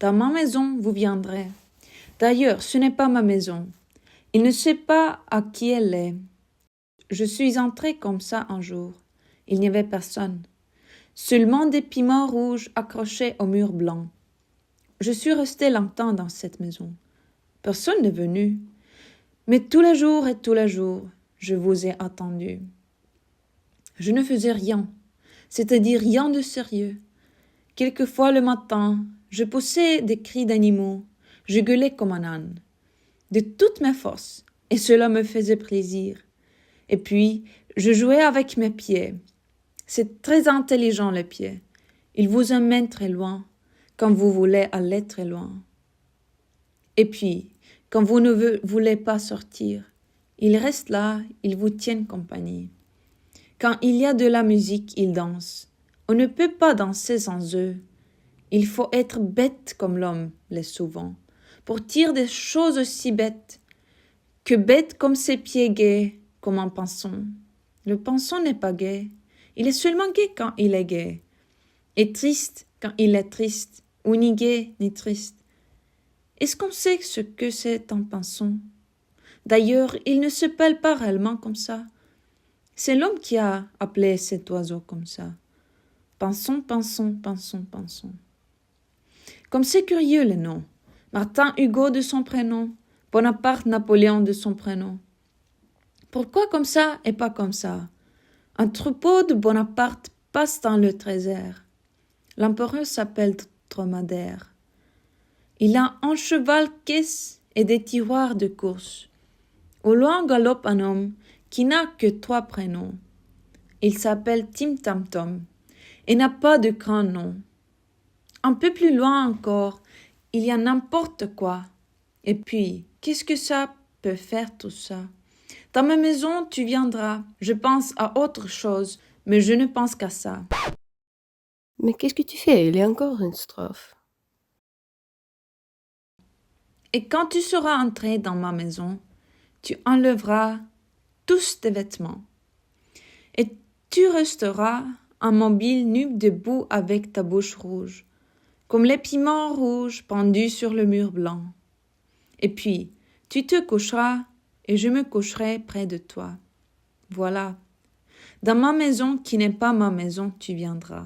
Dans ma maison, vous viendrez. D'ailleurs, ce n'est pas ma maison. Il ne sait pas à qui elle est. Je suis entrée comme ça un jour. Il n'y avait personne. Seulement des piments rouges accrochés au mur blanc. Je suis restée longtemps dans cette maison. Personne n'est venu. Mais tous les jours et tous les jours, je vous ai attendu. Je ne faisais rien, c'est-à-dire rien de sérieux. Quelquefois le matin, je poussais des cris d'animaux, je gueulais comme un âne, de toutes mes forces, et cela me faisait plaisir. Et puis, je jouais avec mes pieds. C'est très intelligent, les pieds. Ils vous emmènent très loin, quand vous voulez aller très loin. Et puis, quand vous ne voulez pas sortir, ils restent là, ils vous tiennent compagnie. Quand il y a de la musique, ils dansent. On ne peut pas danser sans eux. Il faut être bête comme l'homme l'est souvent, pour dire des choses aussi bêtes, que bête comme ses pieds gais, comme un pinson. Le pinson n'est pas gai, il est seulement gai quand il est gai, et triste quand il est triste, ou ni gai ni triste. Est-ce qu'on sait ce que c'est un pinson? D'ailleurs, il ne s'appelle pas réellement comme ça. C'est l'homme qui a appelé cet oiseau comme ça. Pinson, pinson, pinson, pinson. Comme c'est curieux les noms. Martin Hugo de son prénom, Bonaparte Napoléon de son prénom. Pourquoi comme ça et pas comme ça? Un troupeau de Bonaparte passe dans le désert. L'empereur s'appelle Dromadaire. Il a un cheval caisse et des tiroirs de course. Au loin galope un homme qui n'a que 3 prénoms. Il s'appelle Tim Tam Tom et n'a pas de grand nom. Un peu plus loin encore, il y a n'importe quoi. Et puis, qu'est-ce que ça peut faire tout ça? Dans ma maison, tu viendras. Je pense à autre chose, mais je ne pense qu'à ça. Mais qu'est-ce que tu fais? Il y a encore une strophe. Et quand tu seras entré dans ma maison, tu enlèveras tous tes vêtements. Et tu resteras immobile nu debout avec ta bouche rouge, comme les piments rouges pendus sur le mur blanc. Et puis, tu te coucheras et je me coucherai près de toi. Voilà. Dans ma maison qui n'est pas ma maison, tu viendras.